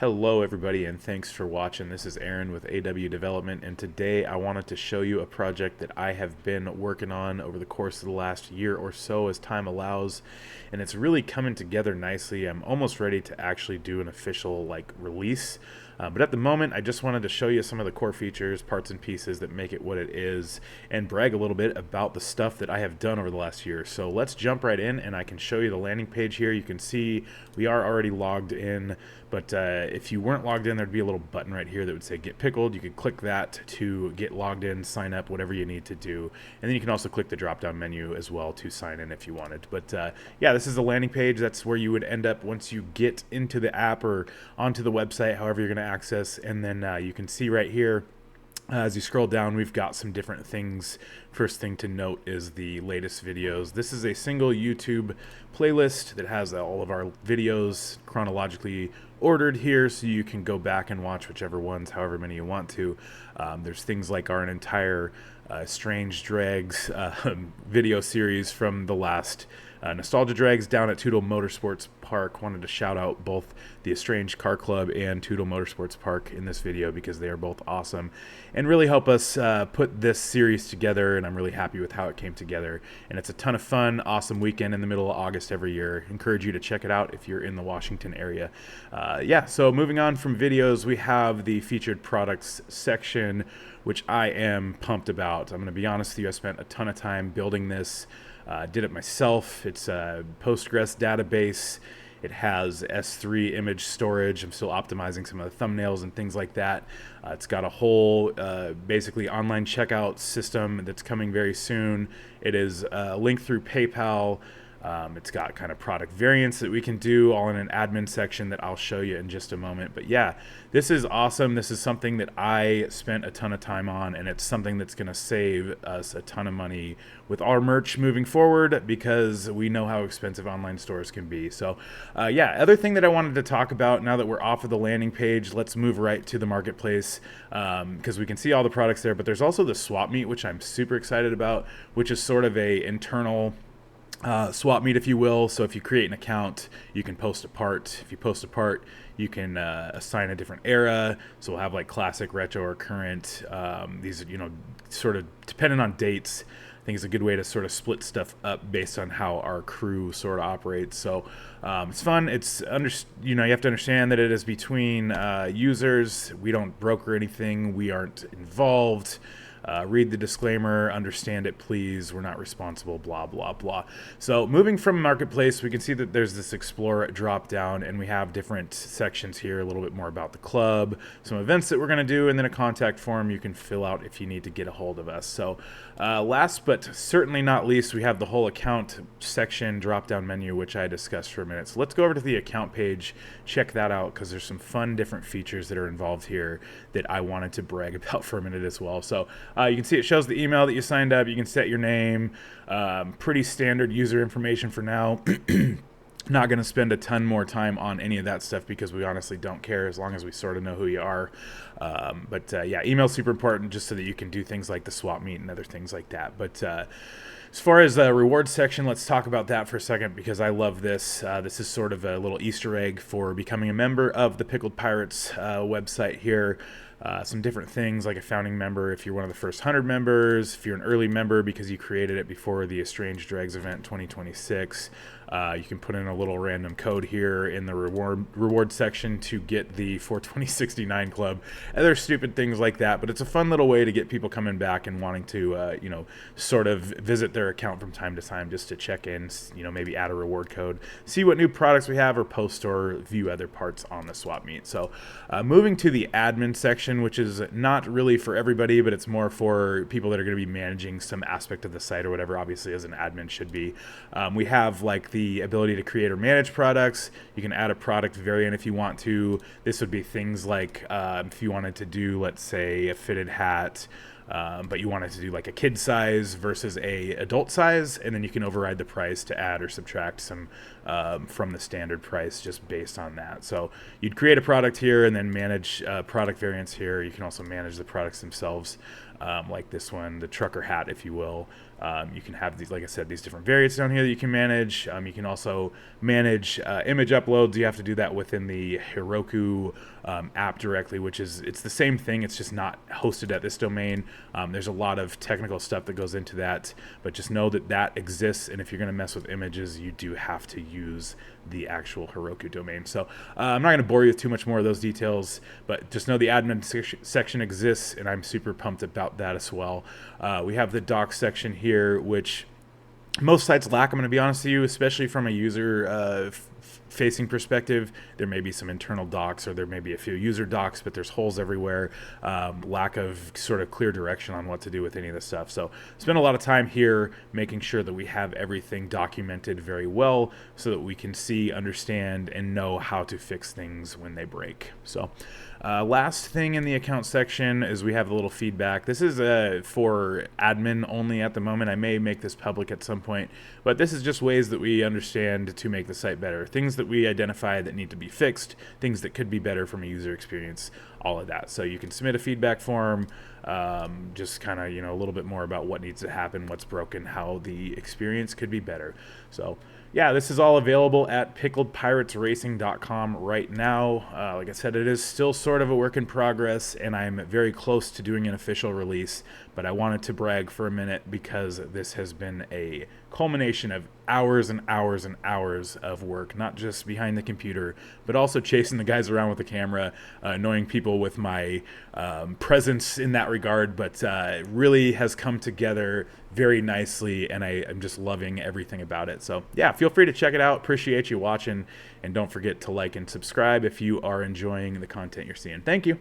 Hello everybody and thanks for watching. This is Aaron with AW Development, and today I wanted to show you a project that I have been working on over the course of the last year or so as time allows, and it's really coming together nicely. I'm almost ready to actually do an official release. But at the moment, I just wanted to show you some of the core features, parts and pieces that make it what it is, and brag a little bit about the stuff that I have done over the last year. So let's jump right in, and I can show you the landing page here. You can see we are already logged in, but if you weren't logged in, there'd be a little button right here that would say Get Pickled. You could click that to get logged in, sign up, whatever you need to do. And then you can also click the drop-down menu as well to sign in if you wanted. But yeah, this is the landing page. That's where you would end up once you get into the app or onto the website, however you're going to access. And then you can see right here, as you scroll down, we've got some different things. First thing to note is the latest videos. This is a single YouTube playlist that has all of our videos chronologically ordered here, so you can go back and watch whichever ones, however many you want to. There's things like our entire Strange Dregs video series from the last Nostalgia Dregs down at Tootle Motorsports Park. Wanted to shout out both the Estranged Car Club and Tootle Motorsports Park in this video because they are both awesome and really help us put this series together, and I'm really happy with how it came together. And it's a ton of fun, awesome weekend in the middle of August every year. Encourage you to check it out if you're in the Washington area. Yeah, so moving on from videos, we have the featured products section, which I am pumped about. I'm going to be honest with you, I spent a ton of time building this. Did it myself. It's a Postgres database. It has S3 image storage. I'm still optimizing some of the thumbnails and things like that. It's got a whole basically online checkout system that's coming very soon. It is linked through PayPal. It's got kind of product variants that we can do all in an admin section that I'll show you in just a moment. But yeah, this is awesome. This is something that I spent a ton of time on, and it's something that's going to save us a ton of money with our merch moving forward because we know how expensive online stores can be. So yeah, other thing that I wanted to talk about now that we're off of the landing page, let's move right to the marketplace because we can see all the products there, but there's also the swap meet, which I'm super excited about, which is sort of a internal swap meet, if you will. So if you create an account, you can post a part. If you post a part, you can assign a different era. So we'll have like classic, retro, or current. These, sort of depending on dates. I think it's a good way to sort of split stuff up based on how our crew sort of operates. So it's fun. It's you have to understand that it is between users. We don't broker anything. We aren't involved. Read the disclaimer, understand it, please. We're not responsible, blah, blah, blah. So moving from Marketplace, we can see that there's this Explore drop down, and we have different sections here, a little bit more about the club, some events that we're going to do, and then a contact form you can fill out if you need to get a hold of us. So last but certainly not least, we have the whole account section drop down menu, which I discussed for a minute. So let's go over to the account page, check that out, because there's some fun different features that are involved here that I wanted to brag about for a minute as well. So you can see it shows the email that you signed up. You can set your name. Pretty standard user information for now. Not going to spend a ton more time on any of that stuff because we honestly don't care as long as we sort of know who you are. But yeah, email's super important just so that you can do things like the swap meet and other things like that. But as far as the rewards section, let's talk about that for a second because I love this. This is sort of a little Easter egg for becoming a member of the Pickled Pirates website here. Some different things like a founding member if you're one of the first 100 members, if you're an early member because you created it before the Estranged Dregs event 2026. You can put in a little random code here in the reward section to get the 42069 club. Other stupid things like that, but it's a fun little way to get people coming back and wanting to, sort of visit their account from time to time just to check in, maybe add a reward code, see what new products we have, or post or view other parts on the swap meet. So moving to the admin section, which is not really for everybody, but it's more for people that are going to be managing some aspect of the site or whatever, obviously as an admin should be. We have like the ability to create or manage products. You can add a product variant if you want to. This would be things like if you wanted to do, let's say, a fitted hat, but you wanted to do like a kid size versus a adult size, and then you can override the price to add or subtract some from the standard price just based on that. So you'd create a product here and then manage product variants here. You can also manage the products themselves, like this one, the trucker hat, if you will. You can have these, like I said, these different variants down here that you can manage. You can also manage image uploads. You have to do that within the Heroku app directly, which is, it's the same thing. It's just not hosted at this domain. There's a lot of technical stuff that goes into that, but just know that that exists. And if you're going to mess with images, you do have to use the actual Heroku domain. So I'm not going to bore you with too much more of those details, but just know the admin section exists, and I'm super pumped about that as well. We have the docs section here, which most sites lack, I'm going to be honest with you, especially from a user facing perspective. There may be some internal docs, or there may be a few user docs, but there's holes everywhere. Lack of sort of clear direction on what to do with any of this stuff. So spend a lot of time here making sure that we have everything documented very well, so that we can see, understand, and know how to fix things when they break. So last thing in the account section is we have a little feedback. This is for admin only at the moment. I may make this public at some point, but this is just ways that we understand to make the site better. Things that we identify that need to be fixed, things that could be better from a user experience, all of that. So you can submit a feedback form, just kind of, a little bit more about what needs to happen, what's broken, how the experience could be better. So yeah, this is all available at pickledpiratesracing.com right now. Like I said, it is still sort of a work in progress, and I'm very close to doing an official release, but I wanted to brag for a minute because this has been a culmination of hours and hours and hours of work, not just behind the computer, but also chasing the guys around with the camera, annoying people with my presence in that regard, but it really has come together very nicely, and I'm just loving everything about it. So yeah, feel free to check it out. Appreciate you watching, and don't forget to like and subscribe if you are enjoying the content you're seeing. Thank you.